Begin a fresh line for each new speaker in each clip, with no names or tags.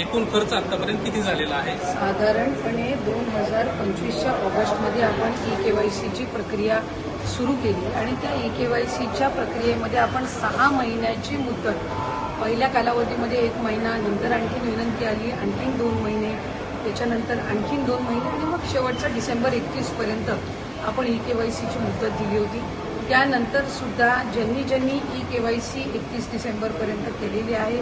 एकूण खर्च आतापर्यंत किती झालेला आहे?
साधारणपणे 2025च्या ऑगस्टमध्ये आपण KYCची प्रक्रिया सुरू केली आणि त्या KYCच्या प्रक्रियेमध्ये आपण 6 महिन्याची मुदत, पहिल्या कालावधीमध्ये 1 महिना, नंतर आणखी विनंती आली, आणखीन 2 महिने, त्याच्यानंतर आणखीन 2 महिने आणि मग शेवटचा डिसेंबर 31 पर्यंत आपण KYCची मुदत दिली होती. त्यानंतर सुद्धा ज्यांनी KYC 31 डिसेंबरपर्यंत केलेली आहे,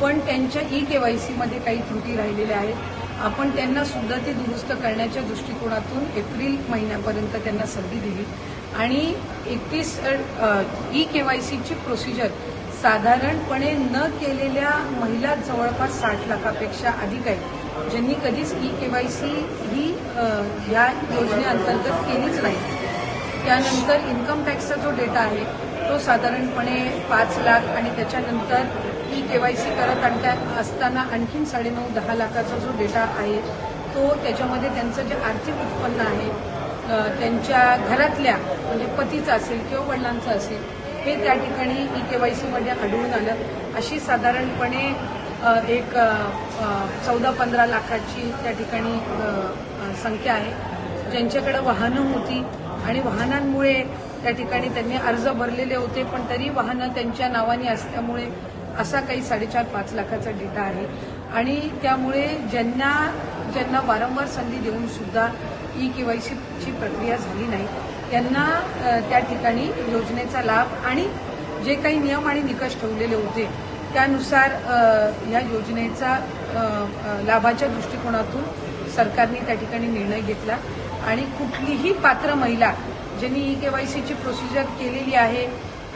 पण त्यांच्या KYCमध्ये काही त्रुटी राहिलेल्या आहेत, आपण त्यांना सुद्धा ते दुरुस्त करण्याच्या दृष्टिकोनातून एप्रिल महिन्यापर्यंत त्यांना संधी दिली आणि 31 KYCची प्रोसिजर साधारणपणे न केलेल्या महिला जवळपास 60 लाखापेक्षा अधिक आहेत, ज्यांनी कधीच KYC ही या योजनेअंतर्गत केलीच नाही. त्यानंतर इन्कम टॅक्सचा जो डेटा आहे तो साधारणपणे 5 लाख आणि त्याच्यानंतर KYC करत असताना आणखीन 9.5-10 लाखाचा जो डेटा आहे तो त्याच्यामध्ये त्यांचं जे आर्थिक उत्पन्न आहे त्यांच्या घरातल्या म्हणजे पतीचं असेल किंवा वडिलांचं असेल हे त्या ठिकाणी KYCमध्ये आढळून आलं. अशी साधारणपणे एक 14-15 लाखाची त्या ठिकाणी संख्या आहे, ज्यांच्याकडे वाहनं होती आणि वाहनांमुळे त्या ठिकाणी त्यांनी अर्ज भरलेले होते, पण तरी वाहनं त्यांच्या नावाने असल्यामुळे असा काही 4.5-5 लाखाचा डेटा आहे आणि त्यामुळे ज्यांना वारंवार संधी देऊन सुद्धा KYCची प्रक्रिया झाली नाही त्यांना त्या ठिकाणी योजनेचा लाभ आणि जे काही नियम आणि निकष ठेवलेले होते त्यानुसार या योजनेचा लाभाच्या दृष्टिकोनातून सरकारने त्या ठिकाणी निर्णय घेतला आणि कुठलीही पात्र महिला ज्यांनी KYCची प्रोसिजर केलेली आहे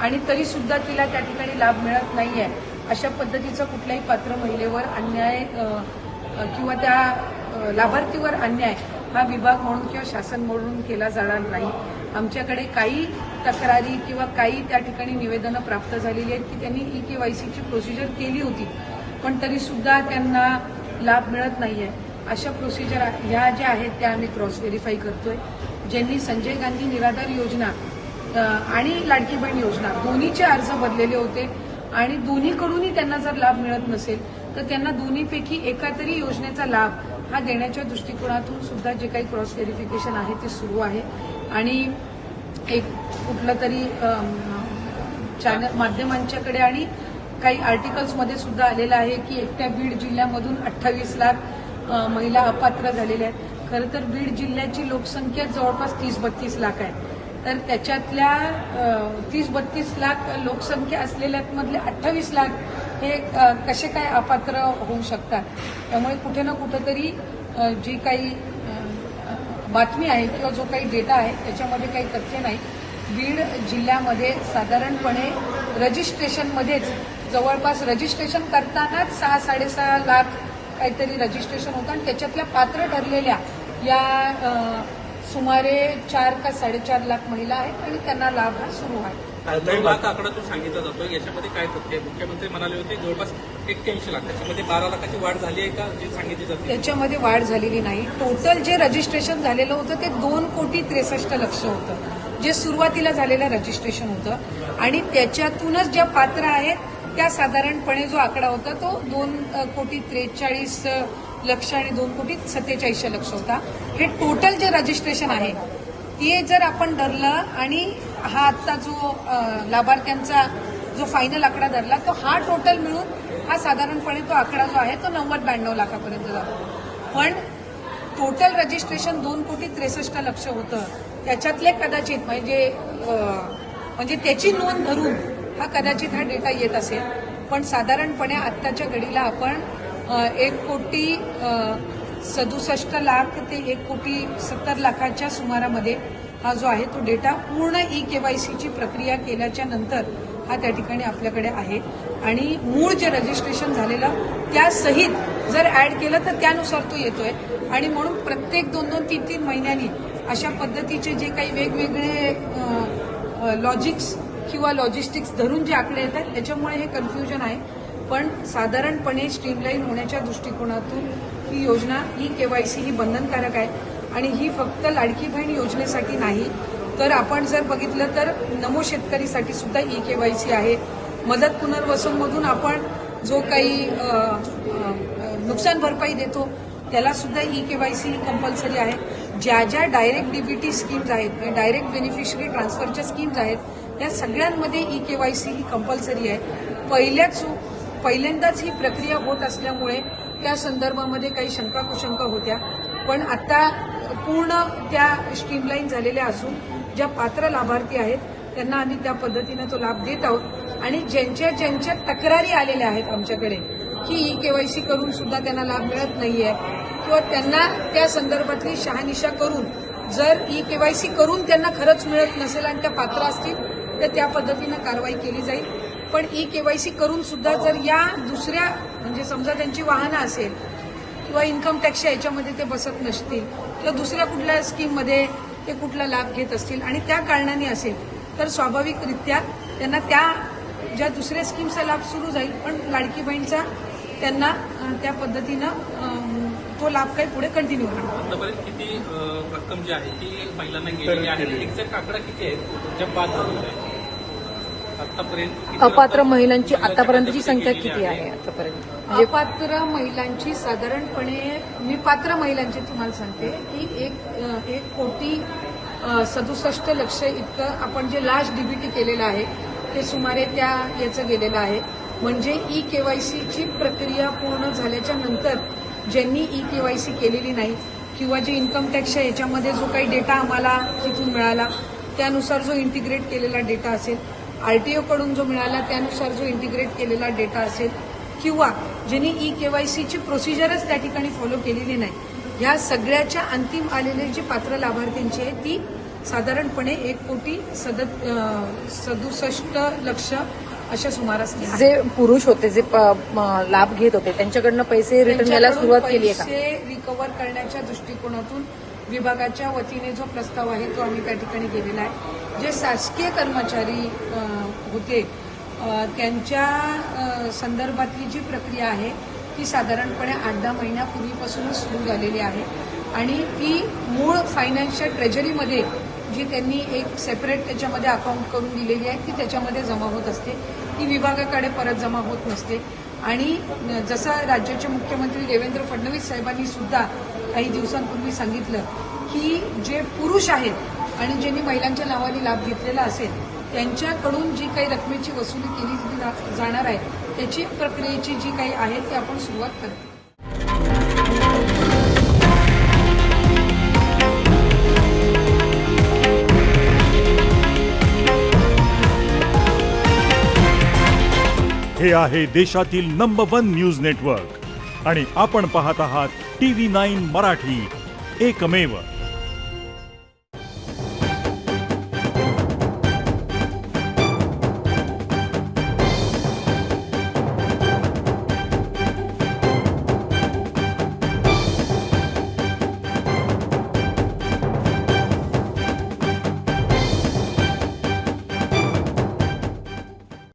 आणि तरी सुद्धा तिला त्या ठिकाणी लाभ मिळत नाहीये, अशा पद्धतीचा कुठल्याही पात्र महिलेवर अन्याय किंवा त्या लाभार्थीवर अन्याय हा विभाग म्हणून किंवा शासन म्हणून केला जाणार नाही. आमच्याकडे काही तक्रारी किंवा काही त्या ठिकाणी निवेदनं प्राप्त झालेली आहेत की त्यांनी KYCची प्रोसिजर केली होती पण तरी सुद्धा त्यांना लाभ मिळत नाहीये. अशा प्रोसिजर ह्या ज्या आहेत त्या आम्ही क्रॉस व्हेरीफाय करतोय. ज्यांनी संजय गांधी निराधार योजना आणि लाडकी बहीण योजना दोन्हीचे अर्ज भरलेले होते आणि दोन्हीकडूनही त्यांना जर लाभ मिळत नसेल तर त्यांना दोन्हीपैकी एका तरी योजनेचा लाभ हा देण्याच्या दृष्टिकोनातून सुद्धा जे काही क्रॉस व्हेरिफिकेशन आहे ते सुरू आहे आणि एक कुठलं तरी चॅनल माध्यमांच्याकडे आणि काही आर्टिकल्समध्ये सुद्धा आलेलं आहे की एकट्या बीड जिल्ह्यामधून 28 लाख महिला अपात्र झालेल्या आहेत. खरं तर बीड जिल्ह्याची लोकसंख्या जवळपास 30-32 लाख आहे, तर त्याच्यातल्या 30-32 लाख लोकसंख्या असलेल्यामधले 28 लाख हे कसे काय अपात्र होऊ शकतात. त्यामुळे कुठे ना कुठेतरी जी काही बातमी आहे किंवा जो काही डेटा आहे त्याच्यामध्ये काही तथ्य नाही. बीड जिल्ह्यामध्ये साधारणपणे रजिस्ट्रेशनमध्येच जवळपास रजिस्ट्रेशन करतानाच 6-6.5 लाख काहीतरी रजिस्ट्रेशन होतं आणि त्याच्यातल्या पात्र ठरलेल्या या सुमारे 4 का 4.5 लाख महिला आहेत आणि त्यांना लाभ हा सुरू आहे.
2 लाख आकडा तो सांगितला जातो, याच्यामध्ये काय तथ्य आहे? मुख्यमंत्री म्हणाले होते जवळपास 81 लाख, त्याच्यामध्ये 12 लाखाची वाढ झाली आहे का जी सांगितली जाते?
त्याच्यामध्ये वाढ झालेली नाही. टोटल जे रजिस्ट्रेशन झालेलं होतं ते 2,63,00,000 होतं, जे सुरुवातीला झालेलं रजिस्ट्रेशन होतं आणि त्याच्यातूनच ज्या पात्र आहेत त्या साधारणपणे जो आकडा होता तो 2,43,00,000 आणि 2,47,00,000 होता. हे टोटल जे रजिस्ट्रेशन आहे ते जर आपण धरलं आणि हा आत्ता जो लाभार्थ्यांचा जो फायनल आकडा धरला तो हा टोटल मिळून हा साधारणपणे तो आकडा जो आहे तो 90-92 लाखापर्यंत जातो. पण टोटल रजिस्ट्रेशन 2,63,00,000 होतं, त्याच्यातले कदाचित म्हणजे त्याची नोंद धरून हा कदाचित हा डेटा येत असेल, पण साधारणपणे आत्ताच्या घडीला आपण 1,67,00,000 ते 1,70,00,000 सुमारामध्ये हा जो आहे तो डेटा पूर्ण KYCची प्रक्रिया केल्याच्या नंतर हा त्या ठिकाणी आपल्याकडे आहे आणि मूळ जे रजिस्ट्रेशन झालेलं त्यासहित जर ऍड केलं तर त्यानुसार तो येतोय आणि म्हणून प्रत्येक 2-2, 3-3 महिन्यांनी अशा पद्धतीचे जे काही वेगवेगळे लॉजिक्स किंवा लॉजिस्टिक्स धरून जे आकडे येतात त्याच्यामुळे हे कन्फ्युजन आहे. पण साधारणपणे स्ट्रीमलाईन होण्याच्या दृष्टिकोनातून ही योजना KYC ही बंधनकारक आहे आणि ही फक्त लाडकी बहीण योजनेसाठी नाही तर आपण जर बघितलं तर नमो शेतकरीसाठी सुद्धा KYC आहे. मदत पुनर्वसनमधून आपण जो काही नुकसान भरपाई देतो त्याला सुद्धा EKYC कंपल्सरी आहे. ज्या ज्या डायरेक्ट डीबीटी स्कीम्स आहेत, डायरेक्ट बेनिफिशरी ट्रान्सफरच्या स्कीम्स आहेत, त्या सगळ्यांमध्ये EKYC ही कंपल्सरी आहे. पहिल्यांदाच ही प्रक्रिया होत असल्यामुळे त्या संदर्भामध्ये काही शंका कुशंका होत्या, पण आता पूर्ण त्या स्ट्रीमलाईन झालेल्या असून ज्या पात्र लाभार्थी आहेत त्यांना आम्ही त्या पद्धतीनं तो लाभ देत आहोत. आणि ज्यांच्या तक्रारी आलेल्या आहेत आमच्याकडे की EKYC करून सुद्धा त्यांना लाभ मिळत नाहीये किंवा त्यांना त्या संदर्भातली शहानिशा करून जर EKYC करून त्यांना खरंच मिळत नसेल आणि त्या पात्र असतील तर त्या पद्धतीनं कारवाई केली जाईल. पण EKYC करून सुद्धा जर या दुसऱ्या म्हणजे समजा त्यांची वाहनं असेल किंवा इन्कम टॅक्सच्या याच्यामध्ये ते बसत नसतील किंवा दुसऱ्या कुठल्या स्कीममध्ये ते कुठला लाभ घेत असतील आणि त्या कारणाने असेल तर स्वाभाविकरित्या त्यांना ज्या दुसऱ्या स्कीमचा लाभ सुरू जाईल, पण लाडकी बहीणचा त्यांना त्या पद्धतीनं तो लाभ काही पुढे कंटिन्यू करणार.
आतापर्यंत किती रक्कम जी आहे ती महिलांना गेलेली आहे, एक्झॅक्ट आकडा किती आहे ज्या पात्र होत आहेत आतापर्यंत?
अपात्र महिलांची आतापर्यंतची संख्या किती आहे आतापर्यंत?
अपात्र महिलांची साधारणपणे मी पात्र महिलांची तुम्हाला सांगते की 1,67,00,000 इतकं आपण जे लास्ट डीबीटी केलेलं आहे ते सुमारे त्या याचं गेलेलं आहे. म्हणजे EKYCची प्रक्रिया पूर्ण झाल्याच्या नंतर ज्यांनी EKYC केलेली नाही किंवा जे इन्कम टॅक्सच्या याच्यामध्ये जो काही डेटा आम्हाला तिथून मिळाला त्यानुसार जो इंटिग्रेट केलेला डेटा असेल, RTO कडून जो मिळाला त्यानुसार जो इंटिग्रेट केलेला डेटा असेल किंवा ज्यांनी EKYCची प्रोसिजरच त्या ठिकाणी फॉलो केलेली नाही, ह्या सगळ्याच्या अंतिम आलेले जे पात्र लाभार्थ्यांची आहे ती साधारणपणे 1,67,00,000 अशा सुमारास आहे.
जे पुरुष होते जे लाभ घेत होते त्यांच्याकडनं पैसे रिटर्न द्यायला सुरुवात केली आहे का?
पैसे रिकव्हर करण्याच्या दृष्टिकोनातून विभागाच्या वतीने जो प्रस्ताव आहे तो आम्ही त्या ठिकाणी केलेला आहे. जे शासकीय कर्मचारी होते त्यांच्या संदर्भातली जी प्रक्रिया आहे ती साधारणपणे 8-10 महिन्यापूर्वीपासूनच सुरू झालेली आहे आणि ती मूळ फायनान्शियल ट्रेजरीमध्ये जी त्यांनी एक सेपरेट त्याच्यामध्ये अकाउंट करून दिलेली आहे ती त्याच्यामध्ये जमा होत असते, ती विभागाकडे परत जमा होत नसते. आणि जसं राज्याचे मुख्यमंत्री देवेंद्र फडणवीस साहेबांनी सुद्धा काही दिवसांपूर्वी सांगितलं की जे पुरुष आहेत आणि ज्यांनी महिलांच्या नावाने लाभ घेतलेला असेल त्यांच्याकडून जी काही रकमेची वसुली केली जाणार आहे त्याची प्रक्रियेची जी काही आहे ती आपण सुरुवात करतो.
हे आहे देशातील नंबर 1 न्यूज नेटवर्क आणि आपण पाहत आहात TV9 मराठी, एकमेव.